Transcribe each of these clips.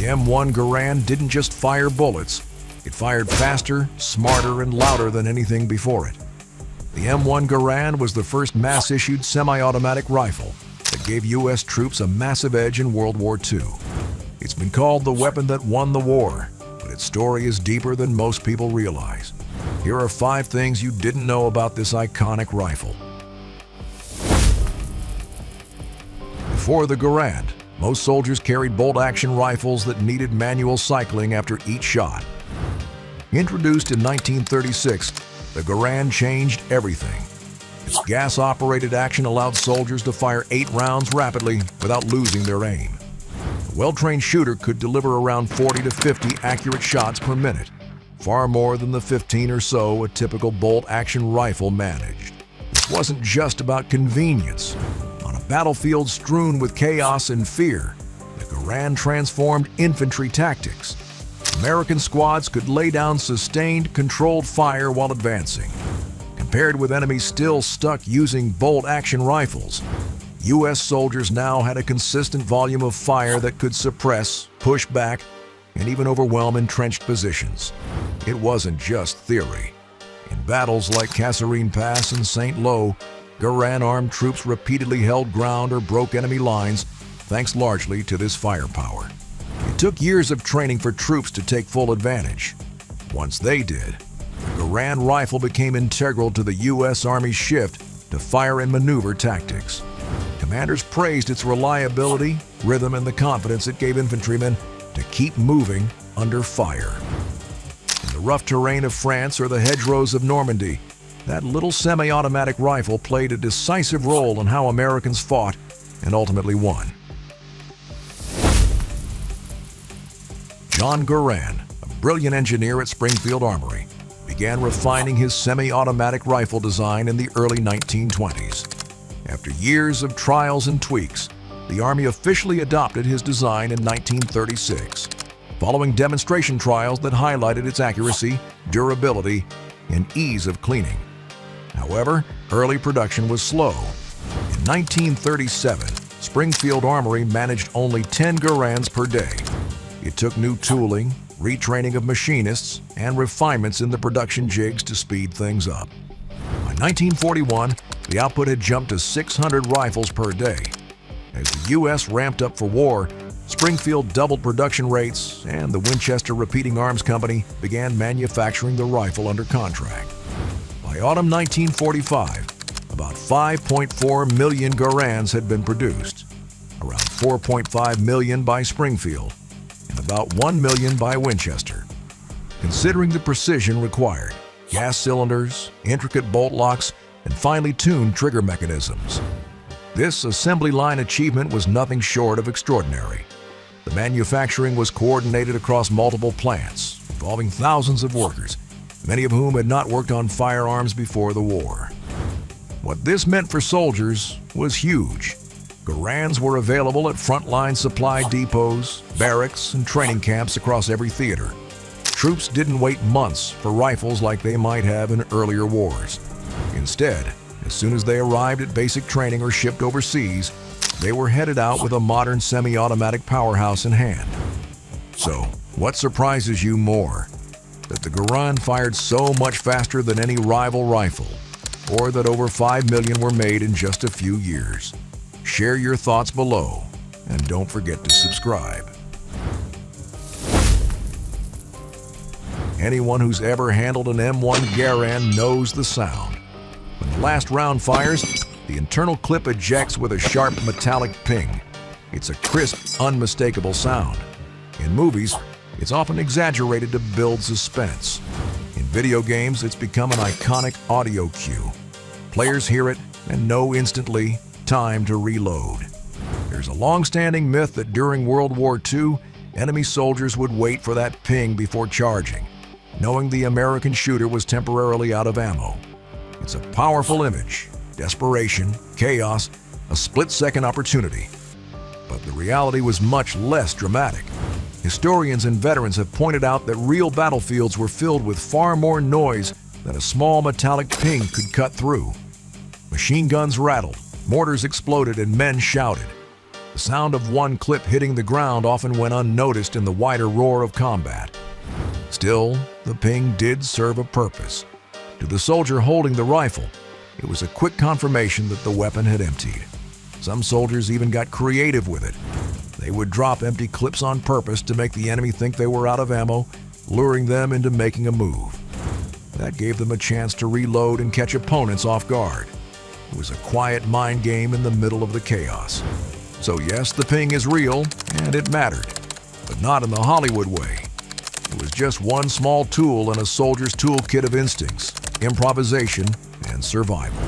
The M1 Garand didn't just fire bullets, it fired faster, smarter, and louder than anything before it. The M1 Garand was the first mass-issued semi-automatic rifle that gave U.S. troops a massive edge in World War II. It's been called the weapon that won the war, but its story is deeper than most people realize. Here are 5 things you didn't know about this iconic rifle. Before the Garand, most soldiers carried bolt-action rifles that needed manual cycling after each shot. Introduced in 1936, the Garand changed everything. Its gas-operated action allowed soldiers to fire 8 rounds rapidly without losing their aim. A well-trained shooter could deliver around 40 to 50 accurate shots per minute, far more than the 15 or so a typical bolt-action rifle managed. This wasn't just about convenience. On a battlefield strewn with chaos and fear, the Garand transformed infantry tactics. American squads could lay down sustained, controlled fire while advancing. Compared with enemies still stuck using bolt-action rifles, U.S. soldiers now had a consistent volume of fire that could suppress, push back, and even overwhelm entrenched positions. It wasn't just theory. In battles like Kasserine Pass and St. Lo, Garand armed troops repeatedly held ground or broke enemy lines, thanks largely to this firepower. It took years of training for troops to take full advantage. Once they did, the Garand rifle became integral to the U.S. Army's shift to fire and maneuver tactics. Commanders praised its reliability, rhythm, and the confidence it gave infantrymen to keep moving under fire. In the rough terrain of France or the hedgerows of Normandy, that little semi-automatic rifle played a decisive role in how Americans fought and ultimately won. John Garand, a brilliant engineer at Springfield Armory, began refining his semi-automatic rifle design in the early 1920s. After years of trials and tweaks, the Army officially adopted his design in 1936, following demonstration trials that highlighted its accuracy, durability, and ease of cleaning. However, early production was slow. In 1937, Springfield Armory managed only 10 Garands per day. It took new tooling, retraining of machinists, and refinements in the production jigs to speed things up. By 1941, the output had jumped to 600 rifles per day. As the U.S. ramped up for war, Springfield doubled production rates, and the Winchester Repeating Arms Company began manufacturing the rifle under contract. By autumn 1945, about 5.4 million Garands had been produced, around 4.5 million by Springfield, and about 1 million by Winchester. Considering the precision required, gas cylinders, intricate bolt locks, and finely tuned trigger mechanisms, this assembly line achievement was nothing short of extraordinary. The manufacturing was coordinated across multiple plants, involving thousands of workers, many of whom had not worked on firearms before the war. What this meant for soldiers was huge. Garands were available at frontline supply depots, barracks, and training camps across every theater. Troops didn't wait months for rifles like they might have in earlier wars. Instead, as soon as they arrived at basic training or shipped overseas, they were headed out with a modern semi-automatic powerhouse in hand. So, what surprises you more? That the Garand fired so much faster than any rival rifle, or that over 5 million were made in just a few years? Share your thoughts below, and don't forget to subscribe. Anyone who's ever handled an M1 Garand knows the sound. When the last round fires, the internal clip ejects with a sharp metallic ping. It's a crisp, unmistakable sound. In movies, it's often exaggerated to build suspense. In video games, it's become an iconic audio cue. Players hear it and know instantly, time to reload. There's a long-standing myth that during World War II, enemy soldiers would wait for that ping before charging, knowing the American shooter was temporarily out of ammo. It's a powerful image. Desperation, chaos, a split-second opportunity. But the reality was much less dramatic. Historians and veterans have pointed out that real battlefields were filled with far more noise than a small metallic ping could cut through. Machine guns rattled, mortars exploded, and men shouted. The sound of one clip hitting the ground often went unnoticed in the wider roar of combat. Still, the ping did serve a purpose. To the soldier holding the rifle, it was a quick confirmation that the weapon had emptied. Some soldiers even got creative with it. They would drop empty clips on purpose to make the enemy think they were out of ammo, luring them into making a move. That gave them a chance to reload and catch opponents off guard. It was a quiet mind game in the middle of the chaos. So yes, the ping is real, and it mattered, but not in the Hollywood way. It was just one small tool in a soldier's toolkit of instincts, improvisation, and survival.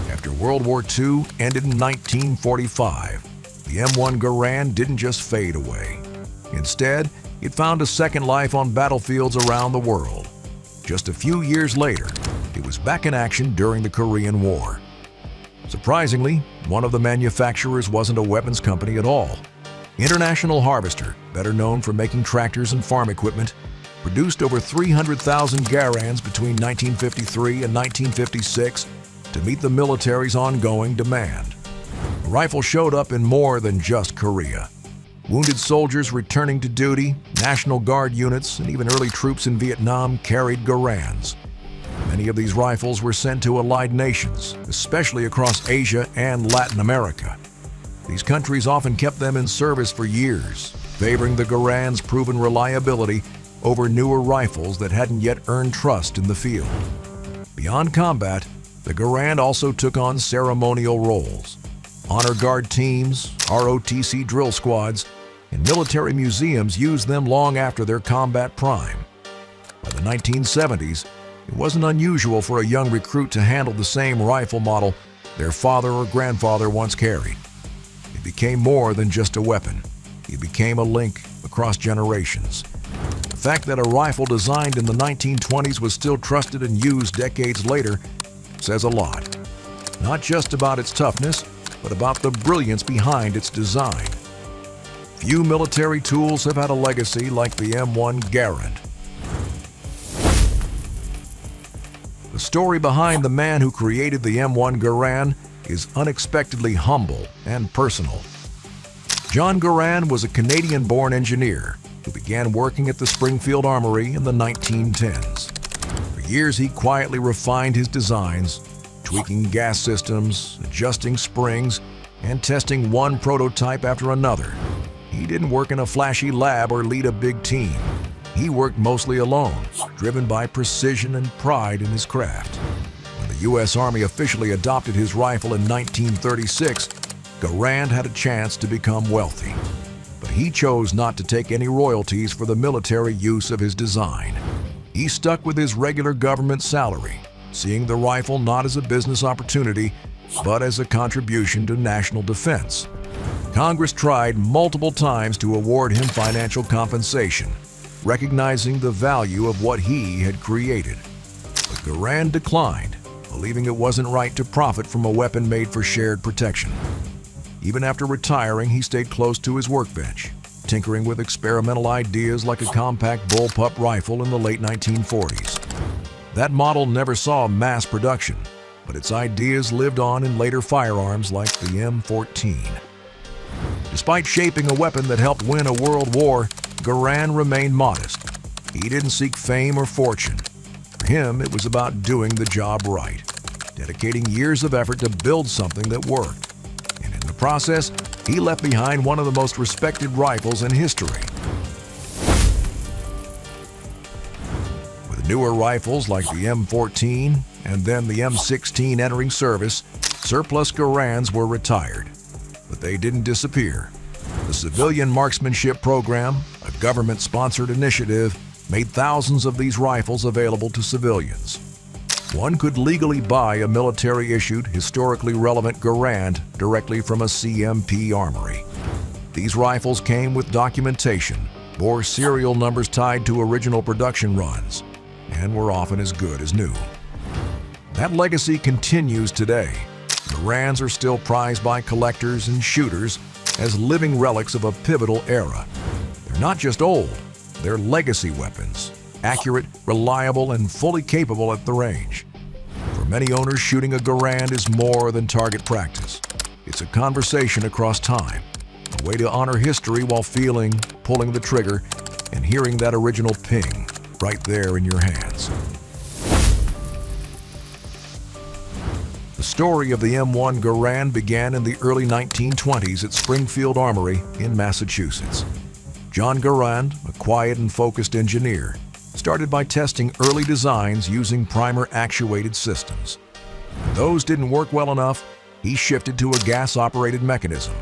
After World War II ended in 1945, the M1 Garand didn't just fade away. Instead, it found a second life on battlefields around the world. Just a few years later, it was back in action during the Korean War. Surprisingly, one of the manufacturers wasn't a weapons company at all. International Harvester, better known for making tractors and farm equipment, produced over 300,000 Garands between 1953 and 1956 to meet the military's ongoing demand. The rifle showed up in more than just Korea. Wounded soldiers returning to duty, National Guard units, and even early troops in Vietnam carried Garands. Many of these rifles were sent to allied nations, especially across Asia and Latin America. These countries often kept them in service for years, favoring the Garand's proven reliability over newer rifles that hadn't yet earned trust in the field. Beyond combat, the Garand also took on ceremonial roles. Honor Guard teams, ROTC drill squads, and military museums used them long after their combat prime. By the 1970s, it wasn't unusual for a young recruit to handle the same rifle model their father or grandfather once carried. It became more than just a weapon. It became a link across generations. The fact that a rifle designed in the 1920s was still trusted and used decades later says a lot. Not just about its toughness, but about the brilliance behind its design. Few military tools have had a legacy like the M1 Garand. The story behind the man who created the M1 Garand is unexpectedly humble and personal. John Garand was a Canadian-born engineer who began working at the Springfield Armory in the 1910s. For years, he quietly refined his designs, tweaking gas systems, adjusting springs, and testing one prototype after another. He didn't work in a flashy lab or lead a big team. He worked mostly alone, driven by precision and pride in his craft. When the U.S. Army officially adopted his rifle in 1936, Garand had a chance to become wealthy. But he chose not to take any royalties for the military use of his design. He stuck with his regular government salary, seeing the rifle not as a business opportunity, but as a contribution to national defense. Congress tried multiple times to award him financial compensation, recognizing the value of what he had created. But Garand declined, believing it wasn't right to profit from a weapon made for shared protection. Even after retiring, he stayed close to his workbench, tinkering with experimental ideas like a compact bullpup rifle in the late 1940s. That model never saw mass production, but its ideas lived on in later firearms like the M14. Despite shaping a weapon that helped win a world war, Garand remained modest. He didn't seek fame or fortune. For him, it was about doing the job right, dedicating years of effort to build something that worked. And in the process, he left behind one of the most respected rifles in history. With newer rifles like the M14 and then the M16 entering service, surplus Garands were retired. But they didn't disappear. The Civilian Marksmanship Program, a government-sponsored initiative, made thousands of these rifles available to civilians. One could legally buy a military-issued, historically relevant Garand directly from a CMP armory. These rifles came with documentation, bore serial numbers tied to original production runs, and were often as good as new. That legacy continues today. Garands are still prized by collectors and shooters as living relics of a pivotal era. They're not just old, they're legacy weapons, accurate, reliable, and fully capable at the range. For many owners, shooting a Garand is more than target practice. It's a conversation across time, a way to honor history while feeling, pulling the trigger, and hearing that original ping right there in your hands. The story of the M1 Garand began in the early 1920s at Springfield Armory in Massachusetts. John Garand, a quiet and focused engineer, started by testing early designs using primer-actuated systems. When those didn't work well enough, he shifted to a gas-operated mechanism,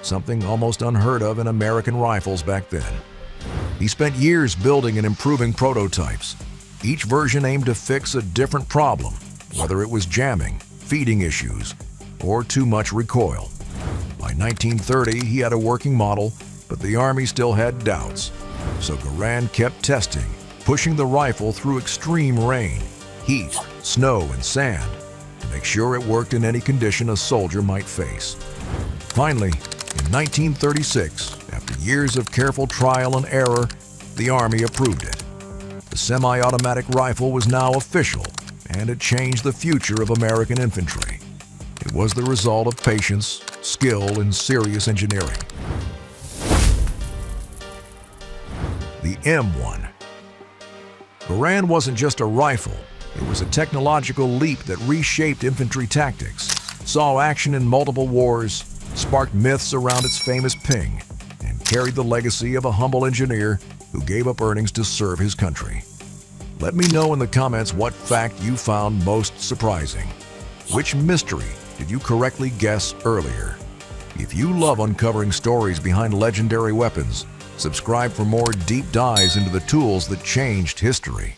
something almost unheard of in American rifles back then. He spent years building and improving prototypes. Each version aimed to fix a different problem, whether it was jamming, feeding issues, or too much recoil. By 1930, he had a working model, but the Army still had doubts. So Garand kept testing, pushing the rifle through extreme rain, heat, snow, and sand to make sure it worked in any condition a soldier might face. Finally, in 1936, after years of careful trial and error, the Army approved it. The semi-automatic rifle was now official, and it changed the future of American infantry. It was the result of patience, skill, and serious engineering. The M1. Garand wasn't just a rifle. It was a technological leap that reshaped infantry tactics, saw action in multiple wars, sparked myths around its famous ping, and carried the legacy of a humble engineer who gave up earnings to serve his country. Let me know in the comments what fact you found most surprising. Which mystery did you correctly guess earlier? If you love uncovering stories behind legendary weapons, subscribe for more deep dives into the tools that changed history.